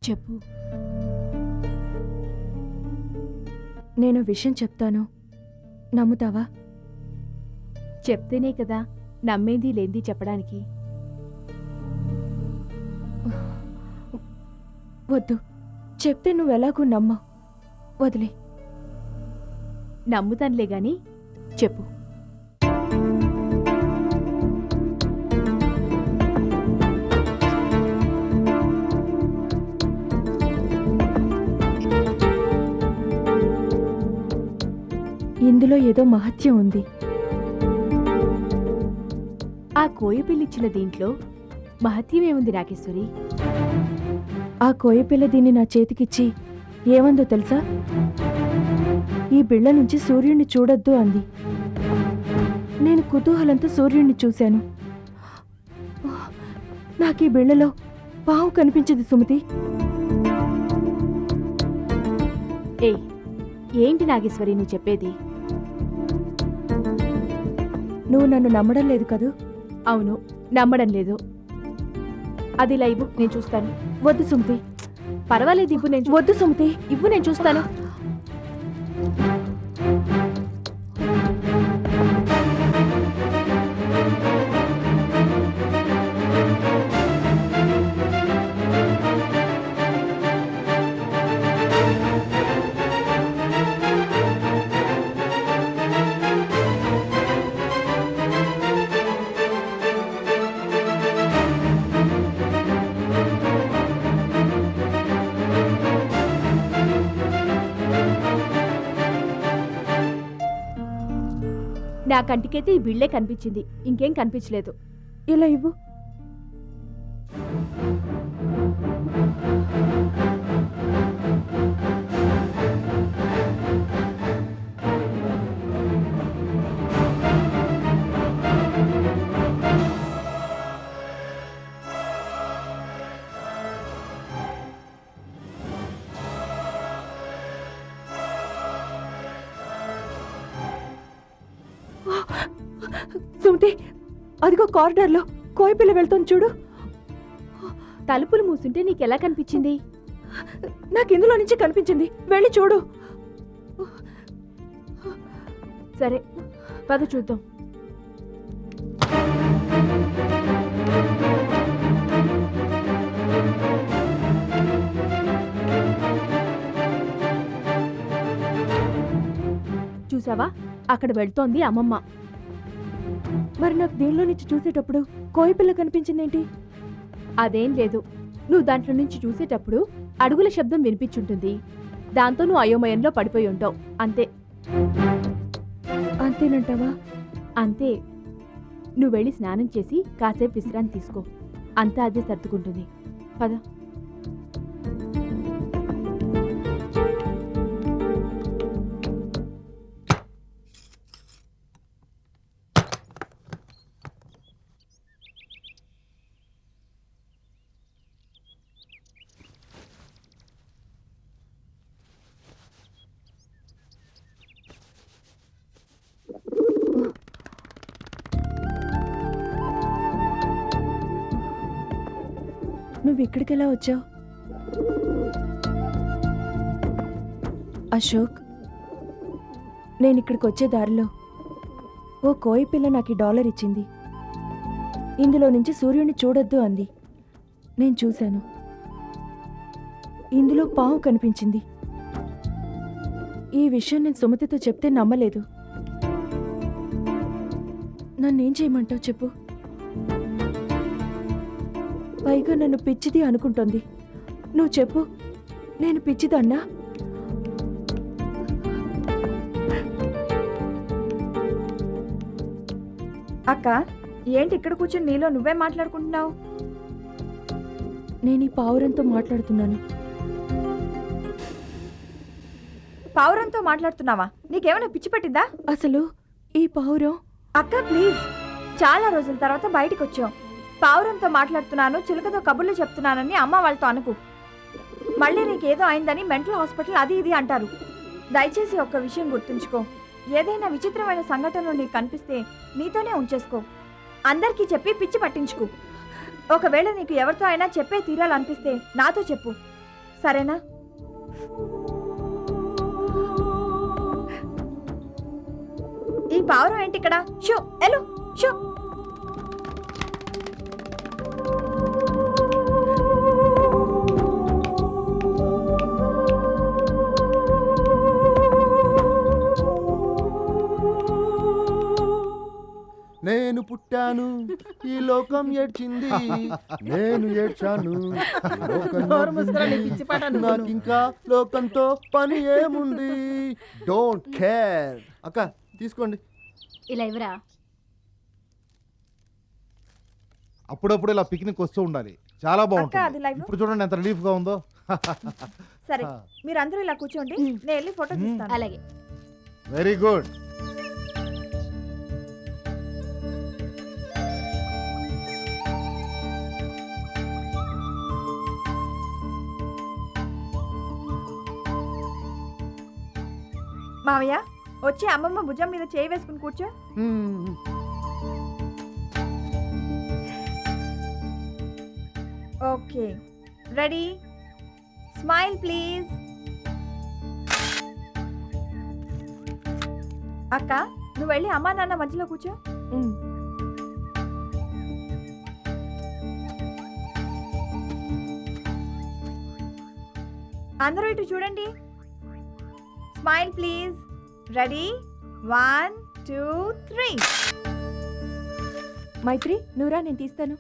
చెప్పు. నేను విషయం చెప్తాను, నమ్ముతావా? చెప్తేనే కదా నమ్మేది లేంది చెప్పడానికి. వద్దు, చెప్తే నువ్వెలాగూ నమ్మవు. వదిలే. నమ్ముతానులే గాని చెప్పు. ఇందులో ఏదో మహత్యం ఉంది. ఆ కోయపిల్లిచ్చిన దీంట్లో మహత్యమేముంది నాగేశ్వరి? ఆ కోయపిల్ల దీన్ని నా చేతికిచ్చి ఏమందో తెలుసా? ఈ బిళ్ళ నుంచి సూర్యుడిని చూడొద్దు అంది. నేను కుతూహలంతో సూర్యుడిని చూశాను. నాకు ఈ బిళ్ళలో పావు కనిపించింది సుమతి. ఏయ్, ఏంటి నాగేశ్వరి నువ్వు చెప్పేది? నువ్వు నన్ను నమ్మడం లేదు కదూ? అవును, నమ్మడం లేదు. అది ఇలా ఇవ్వు, నేను చూస్తాను. వద్దు సుమతి. పర్వాలేదు, ఇవ్వు. వద్దు సుమతి. ఇవ్వు, నేను చూస్తాను. నా కంటికైతే ఈ బిళ్ళే కనిపించింది, ఇంకేం కనిపించలేదు. ఇలా ఇవ్వు. సుమతి, అదిగో కారిడార్లో కోయపిల్ల వెళ్తుంది చూడు. తలుపులు మూసుంటే నీకెలా కనిపించింది? నాకు ఇందులో నుంచి కనిపించింది. వెళ్ళి చూడు. సరే, పద చూద్దాం. చూసావా, అక్కడ వెళ్తోంది అమ్మమ్మ. మరి నాకు దీనిలో నుంచి చూసేటప్పుడు కోయపిల్ల కనిపించిందేంటి? అదేం లేదు, నువ్వు దాంట్లో నుంచి చూసేటప్పుడు అడుగుల శబ్దం వినిపించుంటుంది. దాంతో నువ్వు అయోమయంలో పడిపోయి ఉంటావు, అంతే. అంతేనంటావా? అంతే. నువ్వు వెళ్ళి స్నానం చేసి కాసేపు విశ్రాంతి తీసుకో, అంతా అదే సర్దుకుంటుంది. పద. నువ్వు ఇక్కడికెలా వచ్చావు? అశోక్, నేను ఇక్కడికి వచ్చే దారిలో ఓ కోయపిల్ల నాకు $1 ఇచ్చింది. ఇందులో నుంచి సూర్యుడిని చూడొద్దు అంది. నేను చూశాను. ఇందులో పావు కనిపించింది. ఈ విషయం నేను సుమతితో చెప్తే నమ్మలేదు. నన్నేం చేయమంటావు చెప్పు? పైగా నన్ను పిచ్చిది అనుకుంటోంది. నువ్వు చెప్పు, నేను పిచ్చిదన్నా? అక్క, ఏంటి ఇక్కడ కూర్చొని నీలో నువ్వే మాట్లాడుకుంటున్నావు? నేను ఈ పావురంతో మాట్లాడుతున్నాను. పావురంతో మాట్లాడుతున్నావా? నీకేమైనా పిచ్చి పట్టిందా? అసలు ఈ పావురం... అక్క ప్లీజ్, చాలా రోజుల తర్వాత బయటికి వచ్చావు. పావురంతో మాట్లాడుతున్నాను, చిలుకతో కబుర్లు చెప్తున్నానని అమ్మ వాళ్ళతో అనుకు. మళ్ళీ నీకేదో అయిందని మెంటల్ హాస్పిటల్ అది ఇది అంటారు. దయచేసి ఒక్క విషయం గుర్తుంచుకో, ఏదైనా విచిత్రమైన సంఘటనలు నీకు కనిపిస్తే నీతోనే ఉంచేసుకో. అందరికీ చెప్పి పిచ్చి పట్టించుకు. ఒకవేళ నీకు ఎవరితో అయినా చెప్పే తీరాలనిపిస్తే నాతో చెప్పు. సరేనా? ఈ పావురం ఏంటి ఇక్కడ? షూ ఎలు షూ. నేను పుట్టాను ఈ లోకం ఏడ్చింది, నేను ఏడ్చాను ఈ లోకం నవ్వింది. నాకింకా లోకంతో పని ఏముంది? Don't care. అక్క తీసుకోండి. ఇలా ఇవ్వరా. అప్పుడప్పుడు ఇలా పిక్నిక్ వస్తూ ఉండాలి, చాలా అక్క, అది బాగుంటుంది. లైవ్. ఇప్పుడు చూడండి ఎంత రిలీఫ్ గా ఉందో. సరే, మీరు అందరూ ఇలా కూర్చోండి, నేను వెళ్ళి ఫోటో తీస్తాను. అలాగే. Very good. మావయ్య, వచ్చి అమ్మమ్మ భుజం మీద చేయి వేసుకుని కూర్చో. Okay, ready? Smile please. అక్క, నువ్వు వెళ్ళి అమ్మా నాన్న మధ్యలో కూర్చో. ఉమ్. అందరూ ఇటు చూడండి. Smile please. రెడీ? 1 2 3. మైత్రి నువ్వురా, నేను తీస్తాను.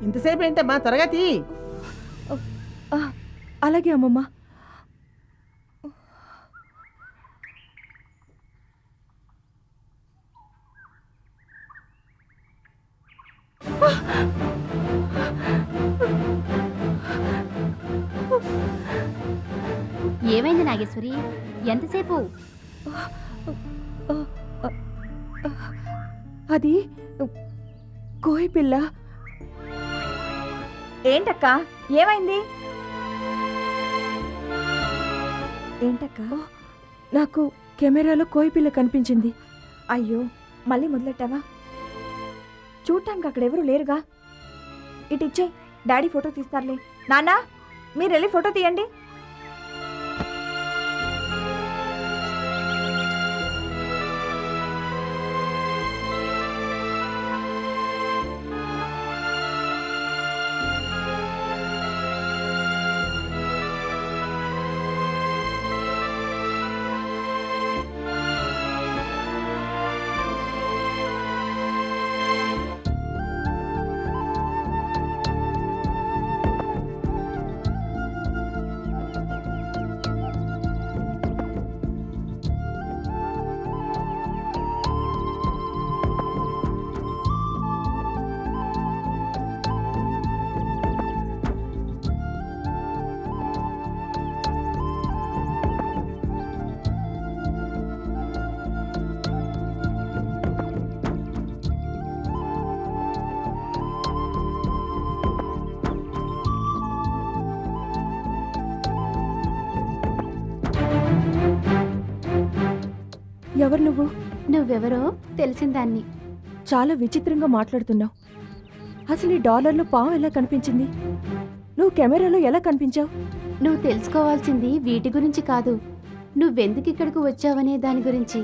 ఇంతసేపు ఏంటమ్మా, తరగతి? అలాగే అమ్మమ్మ. ఏమైంది నాగేశ్వరి? ఎంతసేపు? అది కోయి పిల్ల. ఏంటక్క, ఏమైంది? ఏంటక్క? నాకు కెమెరాలో కోయి పిల్ల కనిపించింది. అయ్యో, మళ్ళీ మొదలెట్టావా? చూడటానికి అక్కడ ఎవరు లేరుగా. ఇటు ఇచ్చే, డాడీ ఫోటో తీస్తారులే. నాన్నా, మీరు వెళ్ళి ఫోటో తీయండి. ఎవరు నువ్వు? నువ్వెవరో తెలిసిన దాన్ని. చాలా విచిత్రంగా మాట్లాడుతున్నావు. అసలు ఈ డాలర్లో పాము ఎలా కనిపించింది? నువ్వు కెమెరాలో ఎలా కనిపించావు? నువ్వు తెలుసుకోవాల్సింది వీటి గురించి కాదు, నువ్వెందుకు ఇక్కడికి వచ్చావనే దాని గురించి.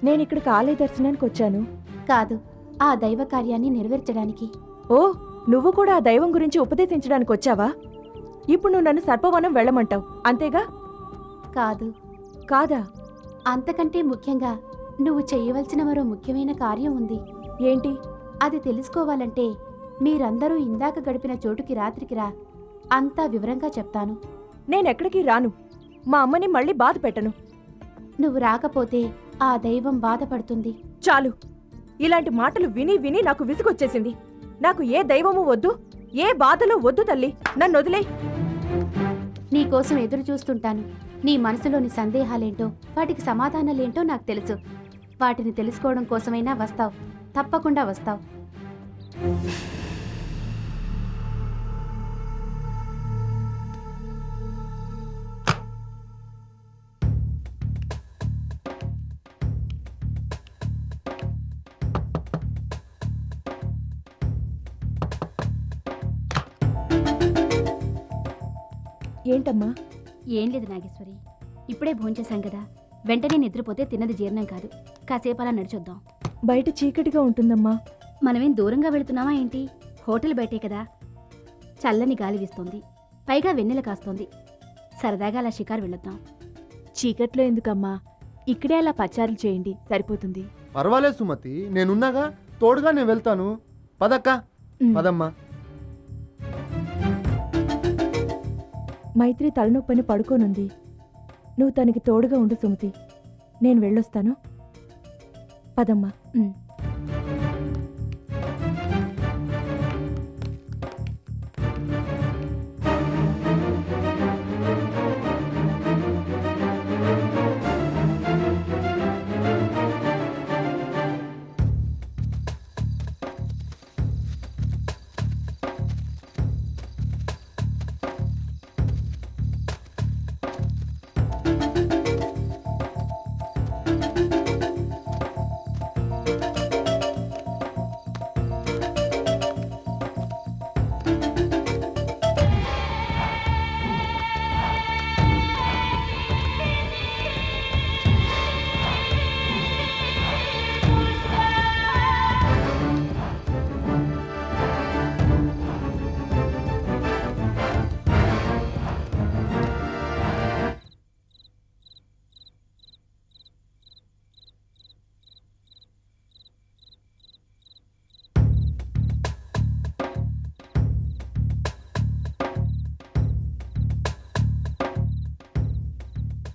నేను ఇక్కడికి ఆలయ దర్శనానికి వచ్చాను. కాదు, ఆ దైవ కార్యాన్ని నెరవేర్చడానికి. ఓ, నువ్వు కూడా ఆ దైవం గురించి ఉపదేశించడానికి వచ్చావా? ఇప్పుడు నువ్వు నన్ను సర్పవనం వెళ్ళమంటావు, అంతేగా? కాదు. కాదా? అంతకంటే ముఖ్యంగా నువ్వు చేయవలసిన మరో ముఖ్యమైన కార్యం ఉంది. ఏంటి? అది తెలుసుకోవాలంటే మీరందరూ ఇందాక గడిపిన చోటుకి రాత్రికి రా, అంతా వివరంగా చెప్తాను. నేనెక్కడికి రాను. మా అమ్మని మళ్ళీ బాధ పెట్టను. నువ్వు రాకపోతే ఆ దైవం బాధపడుతుంది. చాలు. ఇలాంటి మాటలు విని విని నాకు విసుగొచ్చేసింది. నాకు ఏ దైవము వద్దు, ఏ బాధలు వద్దు తల్లి. నన్ను వదిలే. నీకోసం ఎదురు చూస్తుంటాను. నీ మనసులోని సందేహాలేంటో, వాటికి సమాధానాలేంటో నాకు తెలుసు. వాటిని తెలుసుకోవడం కోసమైనా వస్తావు, తప్పకుండా వస్తావు. ఏంటమ్మా? ఏం లేదు నాగేశ్వరి, ఇప్పుడే భోంచేశాం కదా, వెంటనే నిద్రపోతే తిన్నది జీర్ణం కాదు. కాసేపు అలా నడిచొద్దాం. బయట చీకటిగా ఉంటుందమ్మా. మనమేం దూరంగా వెళుతున్నావా ఏంటి? హోటల్ బయటే కదా, చల్లని గాలి వీస్తోంది, పైగా వెన్నెల కాస్తోంది. సరదాగా అలా షికారు వెళ్ళొద్దాం. చీకట్లో ఎందుకమ్మా, ఇక్కడే అలా పచారులు చేయండి, సరిపోతుంది. పర్వాలేదు సుమతి, నేనున్నాగా, తోడుగా నేను వెళ్తాను. పదక్క, పదమ్మా. మైత్రి తలనొప్పని పడుకోనుంది. నువ్వు తనకి తోడుగా ఉండు సుమతి. నేను వెళ్ళొస్తాను. పదమ్మా.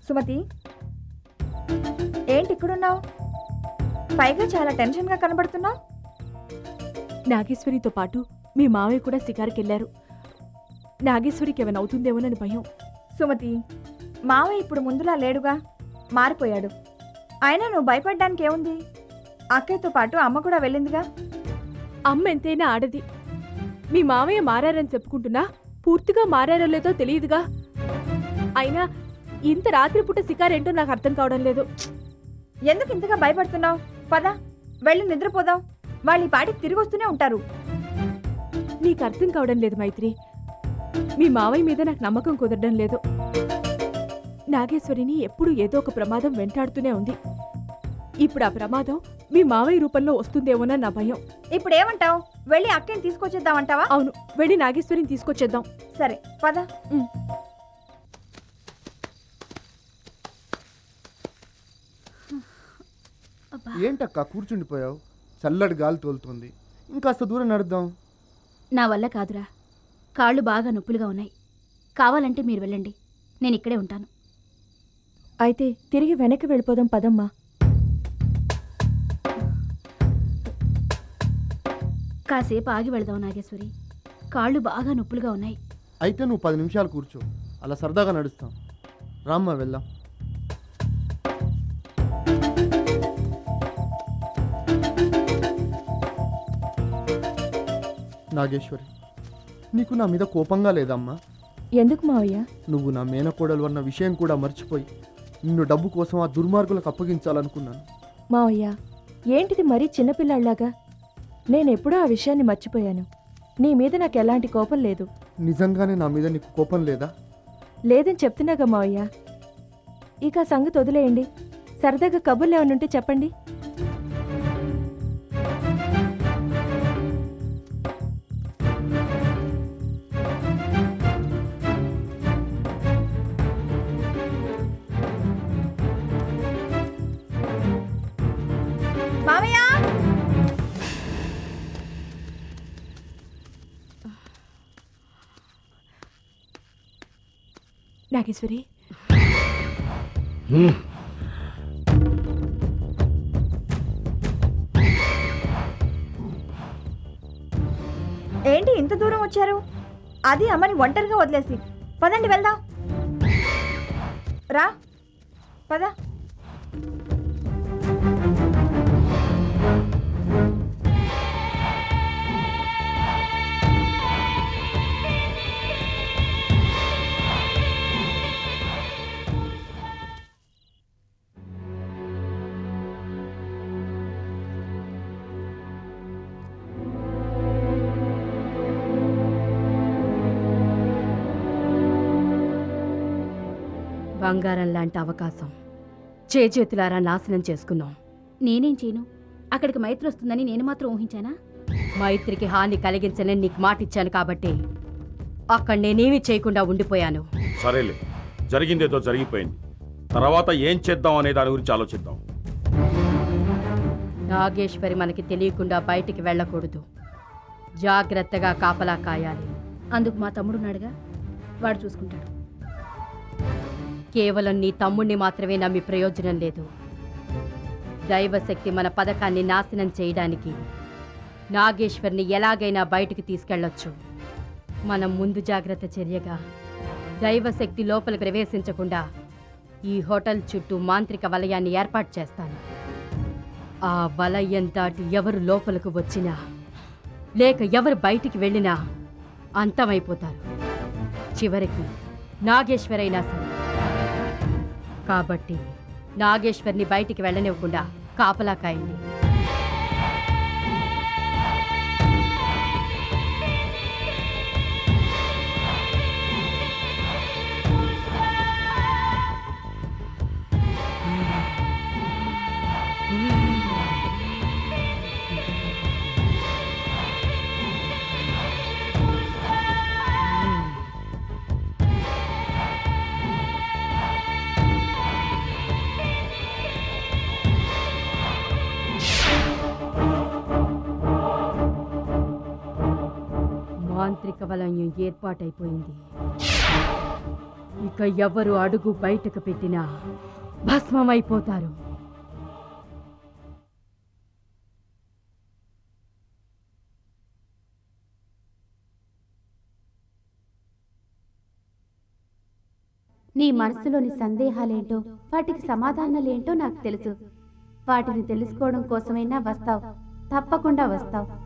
సుమతి, ఏంటి ఇక్కడున్నావు? పైగా చాలా టెన్షన్గా కనబడుతున్నావు. నాగేశ్వరితో పాటు మీ మావయ్య కూడా షికారుకెళ్లారు. నాగేశ్వరికి ఏమైనా అవుతుందేమోనని భయం. సుమతి, మావయ్య ఇప్పుడు ముందులా లేడుగా, మారిపోయాడు. అయినా నువ్వు భయపడ్డానికి ఏముంది? అక్కయ్యతో పాటు అమ్మ కూడా వెళ్ళిందిగా. అమ్మ ఎంతైనా ఆడది. మీ మావయ్య మారారని చెప్పుకుంటున్నా పూర్తిగా మారారో లేదో తెలియదుగా. అయినా ఇంత రాత్రిపూట షికారేంటో నాకు అర్థం కావడం లేదు. ఎందుకు ఇంతగా భయపడుతున్నావు? పద, వెళ్ళి నిద్రపోదాం. వాళ్ళు ఈ పాటికి తిరిగి వస్తూనే ఉంటారు. నీకు అర్థం కావడం లేదు మైత్రి. మీ మావయ్య మీద నాకు నమ్మకం కుదరడం లేదు. నాగేశ్వరిని ఎప్పుడూ ఏదో ఒక ప్రమాదం వెంటాడుతూనే ఉంది. ఇప్పుడు ఆ ప్రమాదం మీ మావయ్య రూపంలో వస్తుందేమోనని నా భయం. ఇప్పుడు ఏమంటావు? వెళ్ళి అక్కని తీసుకొచ్చేద్దామంటావా? అవును, వెళ్ళి నాగేశ్వరిని తీసుకొచ్చేద్దాం. సరే పద. ఏంటక్క కూర్చుండిపోయావు? చల్లటి గాలి తోలుతుంది. ఇంకాస్త దూరం నడుద్దాం. నా వల్ల కాదురా, కాళ్ళు బాగా నొప్పులుగా ఉన్నాయి. కావాలంటే మీరు వెళ్ళండి, నేను ఇక్కడే ఉంటాను. అయితే తిరిగి వెనక్కి వెళ్ళిపోదాం. పదమ్మా. కాసేపు ఆగి వెళదాం నాగేశ్వరి, కాళ్ళు బాగా నొప్పులుగా ఉన్నాయి. అయితే నువ్వు 10 నిమిషాలు కూర్చో, అలా సరదాగా నడుస్తాం. రామ్మా వెళ్దాం. నాగేశ్వరి, నీకు నా మీద కోపంగా లేదమ్మా? ఎందుకు మావయ్య? నువ్వు నా మేనకోడలు అన్న విషయం కూడా మర్చిపోయి నిన్ను డబ్బు కోసం ఆ దుర్మార్గులకు అప్పగించాలనుకున్నాను. మావయ్య, ఏంటిది మరీ చిన్నపిల్లాళ్లాగా? నేనెప్పుడూ ఆ విషయాన్ని మర్చిపోయాను. నీ మీద నాకు ఎలాంటి కోపం లేదు. నిజంగానే నా మీద నీకు కోపం లేదా? లేదని చెప్తున్నాగా మావయ్య. ఇక ఆ సంగతి వదిలేయండి. సరదాగా కబుర్లు ఏమైనా ఉంటే చెప్పండి. మామయ్య, నాగేశ్వరి ఏంటి ఇంత దూరం వచ్చారు? అది అమ్మని ఒంటరిగా వదిలేసి. పదండి వెళ్దాం. రా పద. బంగారం లాంటి అవకాశం చేతులారా నాశనం చేసుకున్నాం. నేనేం చేయను? అక్కడికి మైత్రి వస్తుందని నేను మాత్రం ఊహించానా? మైత్రికి హాని కలిగించనని నీకు మాటిచ్చాను కాబట్టి అక్కడ నేనేమీ చేయకుండా ఉండిపోయాను. సరేలే, జరిగిందేదో జరిగిపోయింది. తర్వాత ఏం చేద్దాం అనే దాని గురించి ఆలోచిద్దాం. నాగేశ్వరి మనకి తెలియకుండా బయటికి వెళ్ళకూడదు. జాగ్రత్తగా కాపలా కాయాలి. అందుకు మా తమ్ముడున్నాడుగా, వాడు చూసుకుంటాడు. కేవలం నీ తమ్ముణ్ణి మాత్రమే నమ్మి ప్రయోజనం లేదు. దైవశక్తి మన పథకాన్ని నాశనం చేయడానికి నాగేశ్వర్ని ఎలాగైనా బయటికి తీసుకెళ్లొచ్చు. మనం ముందు జాగ్రత్త చర్యగా దైవశక్తి లోపలికి ప్రవేశించకుండా ఈ హోటల్ చుట్టూ మాంత్రిక వలయాన్ని ఏర్పాటు చేస్తాను. ఆ వలయం దాటి ఎవరు లోపలికి వచ్చినా లేక ఎవరు బయటికి వెళ్ళినా అంతమైపోతారు. చివరికి నాగేశ్వరైనా సరే. కాబట్టి నాగేశ్వర్ని బయటికి వెళ్ళనివ్వకుండా కాపలా కాయండి. మాంత్రిక వలయం ఏర్పాటైపోయింది. ఇక ఎవరు అడుగు బయటకు పెట్టినా భస్మమైపోతారు. నీ మనసులోని సందేహాలేంటో, వాటికి సమాధానాలేంటో నాకు తెలుసు. వాటిని తెలుసుకోవడం కోసమైనా వస్తావు, తప్పకుండా వస్తావు.